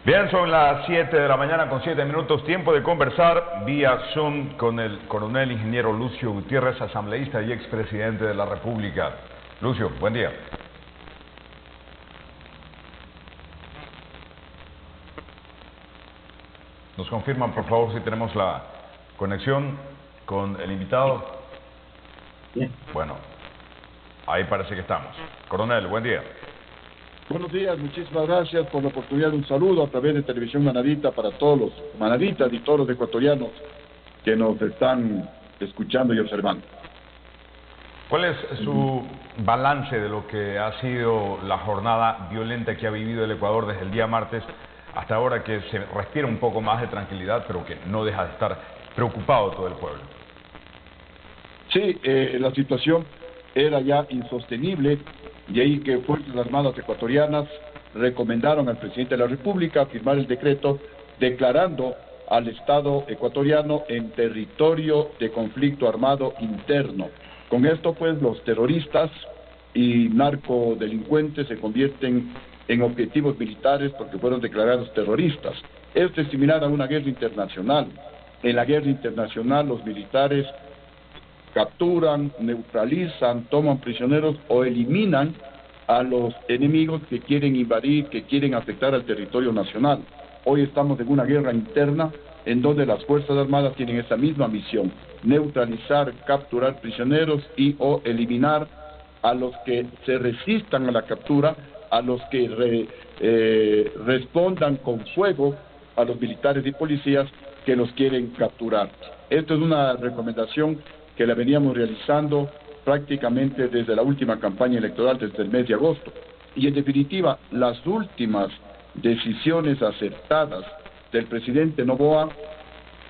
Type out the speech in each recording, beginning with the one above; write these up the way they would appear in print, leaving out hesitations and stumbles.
Bien, son las 7 de la mañana con 7 minutos, tiempo de conversar vía Zoom con el coronel ingeniero Lucio Gutiérrez, asambleísta y expresidente de la República. Lucio, buen día. Nos confirman, por favor, si tenemos la conexión con el invitado. Bien. Bueno, ahí parece que estamos. Coronel, buen día. Buenos días, muchísimas gracias por la oportunidad de un saludo a través de Televisión Manavita para todos los manavitas y todos los ecuatorianos que nos están escuchando y observando. ¿Cuál es su balance de lo que ha sido la jornada violenta que ha vivido el Ecuador desde el día martes hasta ahora, que se respira un poco más de tranquilidad, pero que no deja de estar preocupado todo el pueblo? Sí, la situación era ya insostenible, y ahí que Fuerzas Armadas ecuatorianas recomendaron al presidente de la República firmar el decreto declarando al Estado ecuatoriano en territorio de conflicto armado interno. Con esto, pues, los terroristas y narcodelincuentes se convierten en objetivos militares porque fueron declarados terroristas. Esto es similar a una guerra internacional. En la guerra internacional, los militares capturan, neutralizan, toman prisioneros o eliminan a los enemigos que quieren invadir, que quieren afectar al territorio nacional. Hoy estamos en una guerra interna en donde las Fuerzas Armadas tienen esa misma misión: neutralizar, capturar prisioneros y o eliminar a los que se resistan a la captura, a los que respondan con fuego a los militares y policías que los quieren capturar. Esto es una recomendación que la veníamos realizando prácticamente desde la última campaña electoral, desde el mes de agosto. Y en definitiva, las últimas decisiones acertadas del presidente Noboa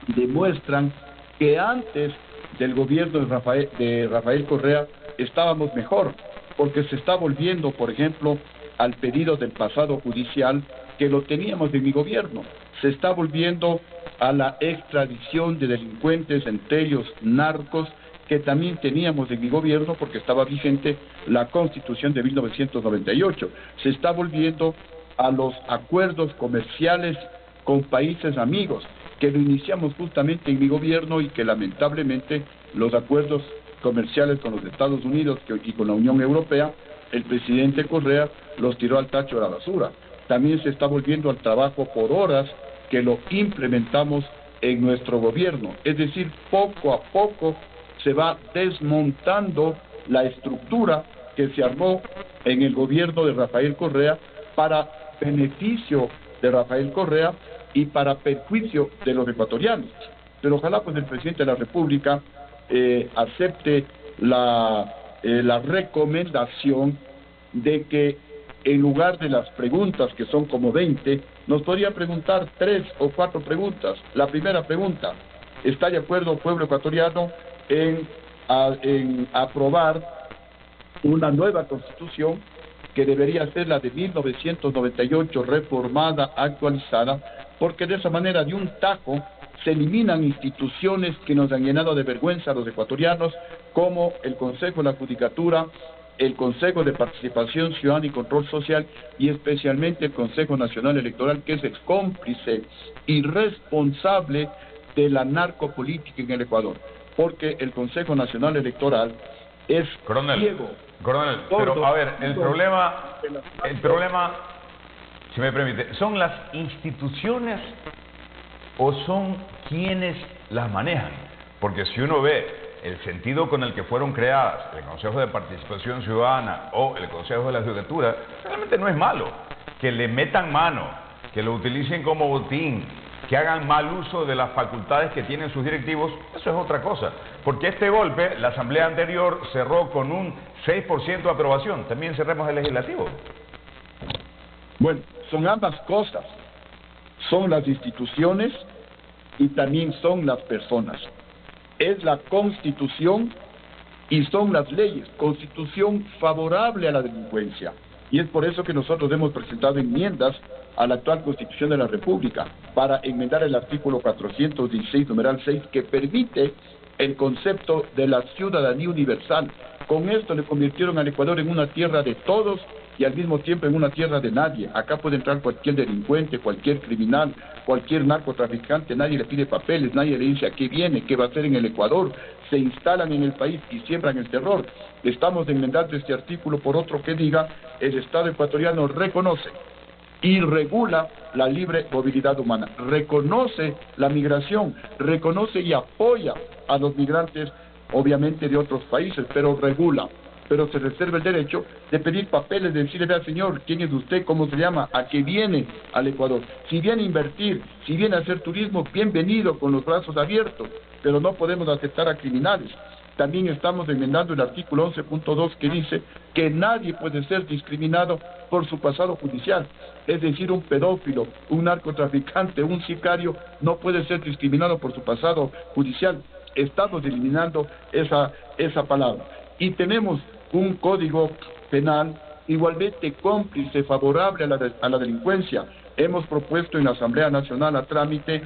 demuestran que antes del gobierno de Rafael Correa estábamos mejor, porque se está volviendo, por ejemplo, al pedido del pasado judicial que lo teníamos en mi gobierno. Se está volviendo a la extradición de delincuentes, entre ellos narcos, que también teníamos en mi gobierno porque estaba vigente la Constitución de 1998. Se está volviendo a los acuerdos comerciales con países amigos, que lo iniciamos justamente en mi gobierno y que lamentablemente los acuerdos comerciales con los Estados Unidos y con la Unión Europea, el presidente Correa los tiró al tacho de la basura. También se está volviendo al trabajo por horas, que lo implementamos en nuestro gobierno. Es decir, poco a poco se va desmontando la estructura que se armó en el gobierno de Rafael Correa para beneficio de Rafael Correa y para perjuicio de los ecuatorianos. Pero ojalá pues el presidente de la República acepte la recomendación de que en lugar de las preguntas, que son como 20, nos podría preguntar 3 o 4 preguntas. La primera pregunta: ¿está de acuerdo el pueblo ecuatoriano en aprobar una nueva constitución que debería ser la de 1998, reformada, actualizada? Porque de esa manera, de un tajo, se eliminan instituciones que nos han llenado de vergüenza a los ecuatorianos, como el Consejo de la Judicatura, el Consejo de Participación Ciudadana y Control Social, y especialmente el Consejo Nacional Electoral, que es el cómplice y responsable de la narcopolítica en el Ecuador. Porque el Consejo Nacional Electoral es ciego. Coronel, pero a ver, el problema, si me permite, ¿son las instituciones o son quienes las manejan? Porque si uno ve el sentido con el que fueron creadas el Consejo de Participación Ciudadana o el Consejo de la Judicatura, realmente no es malo. Que le metan mano, que lo utilicen como botín, que hagan mal uso de las facultades que tienen sus directivos, eso es otra cosa. Porque este golpe, la asamblea anterior cerró con un 6% de aprobación. También cerremos el legislativo. Bueno, son ambas cosas. Son las instituciones y también son las personas. Es la Constitución y son las leyes. Constitución favorable a la delincuencia. Y es por eso que nosotros hemos presentado enmiendas a la actual Constitución de la República para enmendar el artículo 416, numeral 6, que permite el concepto de la ciudadanía universal. Con esto le convirtieron al Ecuador en una tierra de todos y al mismo tiempo en una tierra de nadie. Acá puede entrar cualquier delincuente, cualquier criminal, cualquier narcotraficante, nadie le pide papeles, nadie le dice a qué viene, qué va a hacer en el Ecuador. Se instalan en el país y siembran el terror. Estamos enmendando este artículo por otro que diga: el Estado ecuatoriano reconoce y regula la libre movilidad humana, reconoce la migración, reconoce y apoya a los migrantes, obviamente de otros países, pero regula, pero se reserva el derecho de pedir papeles, de decirle: vea señor, ¿quién es usted? ¿Cómo se llama? ¿A qué viene al Ecuador? Si viene a invertir, si viene a hacer turismo, bienvenido, con los brazos abiertos, pero no podemos aceptar a criminales. También estamos enmendando el artículo 11.2 que dice que nadie puede ser discriminado por su pasado judicial. Es decir, un pedófilo, un narcotraficante, un sicario no puede ser discriminado por su pasado judicial. Estamos eliminando esa palabra. Y tenemos un código penal igualmente cómplice, favorable a la delincuencia. Hemos propuesto en la Asamblea Nacional a trámite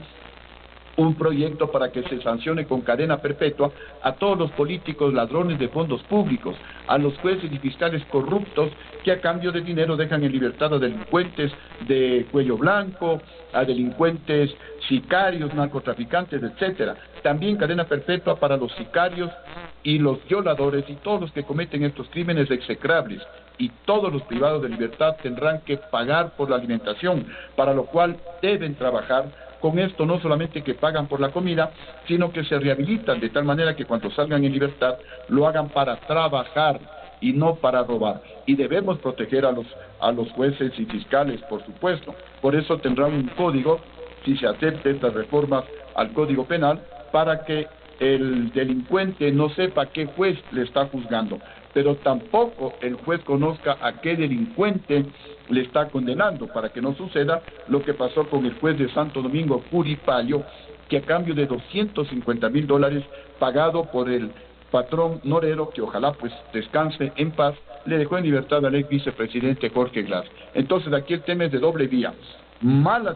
un proyecto para que se sancione con cadena perpetua a todos los políticos ladrones de fondos públicos, a los jueces y fiscales corruptos que a cambio de dinero dejan en libertad a delincuentes de cuello blanco, a delincuentes sicarios, narcotraficantes, etcétera. También cadena perpetua para los sicarios y los violadores y todos los que cometen estos crímenes execrables, y todos los privados de libertad tendrán que pagar por la alimentación, para lo cual deben trabajar. Con esto no solamente que pagan por la comida, sino que se rehabilitan de tal manera que cuando salgan en libertad lo hagan para trabajar y no para robar. Y debemos proteger a los jueces y fiscales, por supuesto. Por eso tendrán un código, si se acepta estas reformas al Código Penal, para que el delincuente no sepa qué juez le está juzgando, pero tampoco el juez conozca a qué delincuente le está condenando, para que no suceda lo que pasó con el juez de Santo Domingo, Curipallo, que a cambio de $250,000 pagado por el patrón Norero, que ojalá pues descanse en paz, le dejó en libertad al ex vicepresidente Jorge Glass. Entonces aquí el tema es de doble vía: malas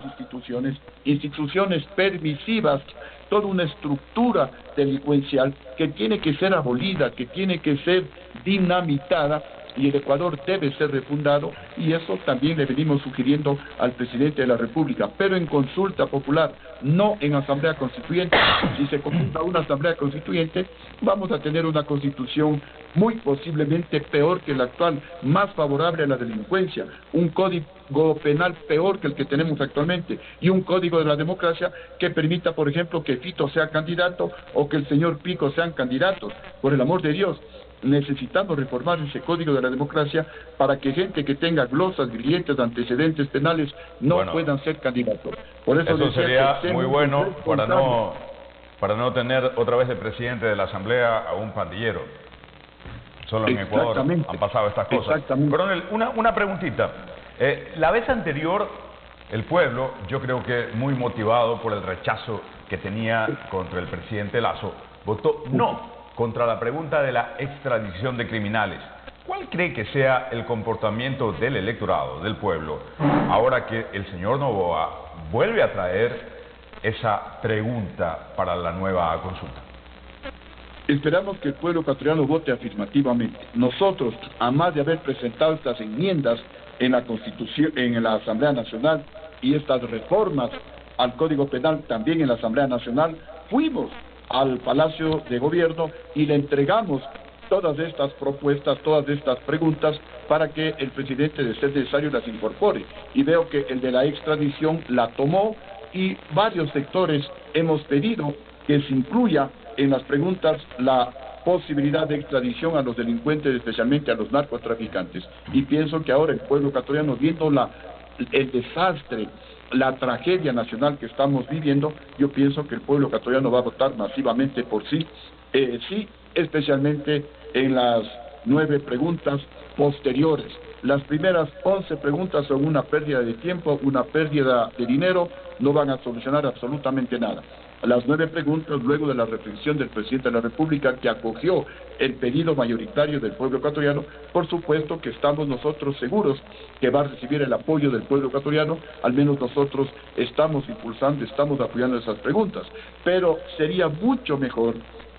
instituciones permisivas, toda una estructura delincuencial que tiene que ser abolida, que tiene que ser dinamitada, y el Ecuador debe ser refundado, y eso también le venimos sugiriendo al presidente de la República, pero en consulta popular, no en asamblea constituyente. Si se consulta una asamblea constituyente, vamos a tener una constitución muy posiblemente peor que la actual, más favorable a la delincuencia, un código penal peor que el que tenemos actualmente, y un código de la democracia que permita, por ejemplo, que Fito sea candidato o que el señor Pico sean candidatos. Por el amor de Dios, necesitamos reformar ese código de la democracia para que gente que tenga glosas, grilletes, antecedentes penales no puedan ser candidatos. Por eso sería muy bueno para no tener otra vez de presidente de la Asamblea a un pandillero. Solo en Ecuador han pasado estas cosas. Coronel, una preguntita. La vez anterior, el pueblo, yo creo que muy motivado por el rechazo que tenía contra el presidente Lasso, votó no contra la pregunta de la extradición de criminales. ¿Cuál cree que sea el comportamiento del electorado, del pueblo, ahora que el señor Noboa vuelve a traer esa pregunta para la nueva consulta? Esperamos que el pueblo ecuatoriano vote afirmativamente. Nosotros, a más de haber presentado estas enmiendas en la Constitución, en la Asamblea Nacional, y estas reformas al Código Penal también en la Asamblea Nacional, fuimos al Palacio de Gobierno y le entregamos todas estas propuestas, todas estas preguntas, para que el presidente, de ser necesario, las incorpore. Y veo que el de la extradición la tomó, y varios sectores hemos pedido que se incluya en las preguntas la posibilidad de extradición a los delincuentes, especialmente a los narcotraficantes. Y pienso que ahora el pueblo ecuatoriano, viendo el desastre, la tragedia nacional que estamos viviendo, yo pienso que el pueblo ecuatoriano va a votar masivamente por sí, sí, especialmente en las 9 preguntas posteriores. Las primeras 11 preguntas son una pérdida de tiempo, una pérdida de dinero, no van a solucionar absolutamente nada. Las 9 preguntas, luego de la reflexión del presidente de la República, que acogió el pedido mayoritario del pueblo ecuatoriano, por supuesto que estamos nosotros seguros que va a recibir el apoyo del pueblo ecuatoriano. Al menos nosotros estamos impulsando, estamos apoyando esas preguntas. Pero sería mucho mejor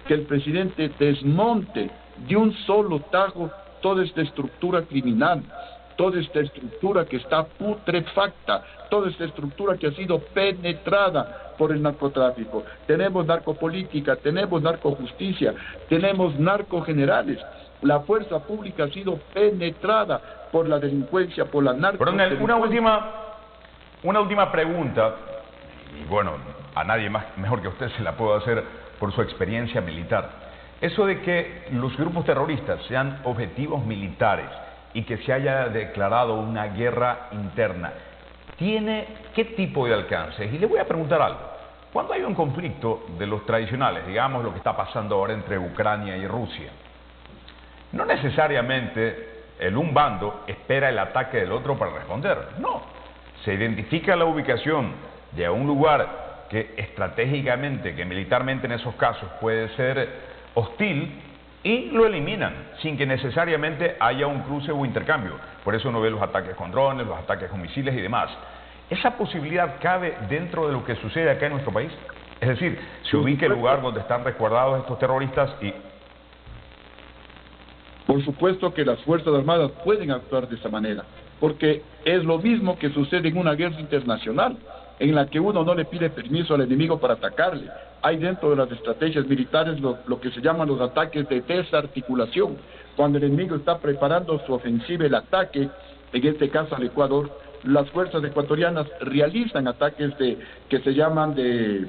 que el presidente desmonte de un solo tajo toda esta estructura criminal, toda esta estructura que está putrefacta, toda esta estructura que ha sido penetrada por el narcotráfico. Tenemos narcopolítica, tenemos narcojusticia, tenemos narcogenerales. La fuerza pública ha sido penetrada por la delincuencia, por la narcodelincuencia. Coronel, una última pregunta, y bueno, a nadie más mejor que usted se la puedo hacer por su experiencia militar. Eso de que los grupos terroristas sean objetivos militares y que se haya declarado una guerra interna, ¿tiene qué tipo de alcances? Y le voy a preguntar algo. Cuando hay un conflicto de los tradicionales, digamos lo que está pasando ahora entre Ucrania y Rusia, no necesariamente un bando espera el ataque del otro para responder. No. Se identifica la ubicación de un lugar que estratégicamente, que militarmente en esos casos puede ser hostil, y lo eliminan sin que necesariamente haya un cruce o intercambio. Por eso uno ve los ataques con drones, los ataques con misiles y demás. ¿Esa posibilidad cabe dentro de lo que sucede acá en nuestro país? Es decir, se ubica el lugar donde están resguardados estos terroristas y... Por supuesto que las Fuerzas Armadas pueden actuar de esa manera, porque es lo mismo que sucede en una guerra internacional, en la que uno no le pide permiso al enemigo para atacarle. Hay dentro de las estrategias militares lo que se llaman los ataques de desarticulación. Cuando el enemigo está preparando su ofensiva, el ataque, en este caso al Ecuador, las fuerzas ecuatorianas realizan ataques que se llaman de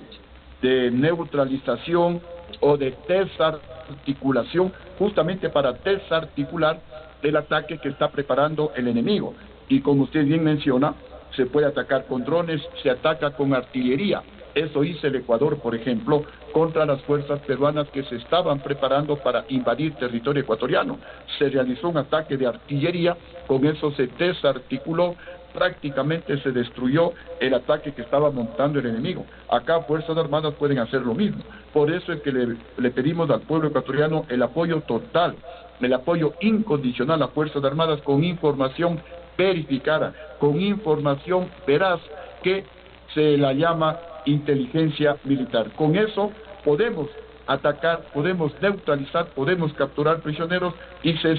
neutralización o de desarticulación, justamente para desarticular el ataque que está preparando el enemigo. Y como usted bien menciona, se puede atacar con drones, se ataca con artillería. Eso hizo el Ecuador, por ejemplo, contra las fuerzas peruanas que se estaban preparando para invadir territorio ecuatoriano. Se realizó un ataque de artillería, con eso se desarticuló, prácticamente se destruyó el ataque que estaba montando el enemigo. Acá Fuerzas Armadas pueden hacer lo mismo. Por eso es que le pedimos al pueblo ecuatoriano el apoyo total, el apoyo incondicional a Fuerzas Armadas con información verificada, con información veraz, que se la llama inteligencia militar. Con eso podemos atacar, podemos neutralizar, podemos capturar prisioneros y si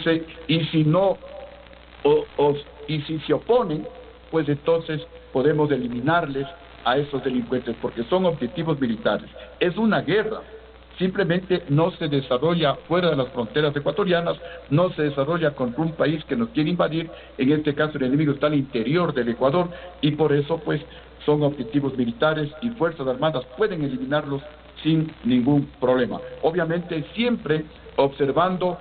se oponen, pues entonces podemos eliminarles a esos delincuentes, porque son objetivos militares. Es una guerra, simplemente no se desarrolla fuera de las fronteras ecuatorianas, no se desarrolla contra un país que nos quiere invadir. En este caso el enemigo está al interior del Ecuador, y por eso pues son objetivos militares, y Fuerzas Armadas pueden eliminarlos sin ningún problema. Obviamente siempre observando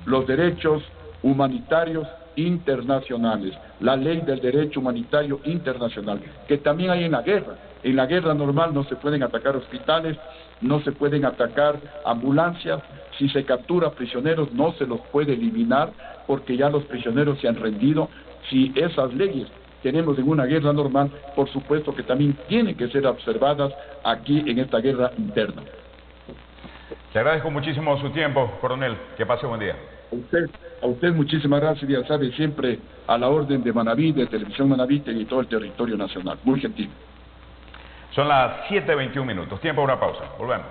los derechos humanitarios internacionales, la ley del derecho humanitario internacional, que también hay en la guerra. En la guerra normal no se pueden atacar hospitales, no se pueden atacar ambulancias. Si se captura prisioneros no se los puede eliminar, porque ya los prisioneros se han rendido. Si esas leyes tenemos en una guerra normal, por supuesto que también tienen que ser observadas aquí en esta guerra interna. Le agradezco muchísimo su tiempo, coronel. Que pase buen día. A usted muchísimas gracias, ya sabe, siempre a la orden de Manaví, de Televisión Manaví y todo el territorio nacional. Muy gentil. Son las 7:21. Tiempo para una pausa. Volvemos.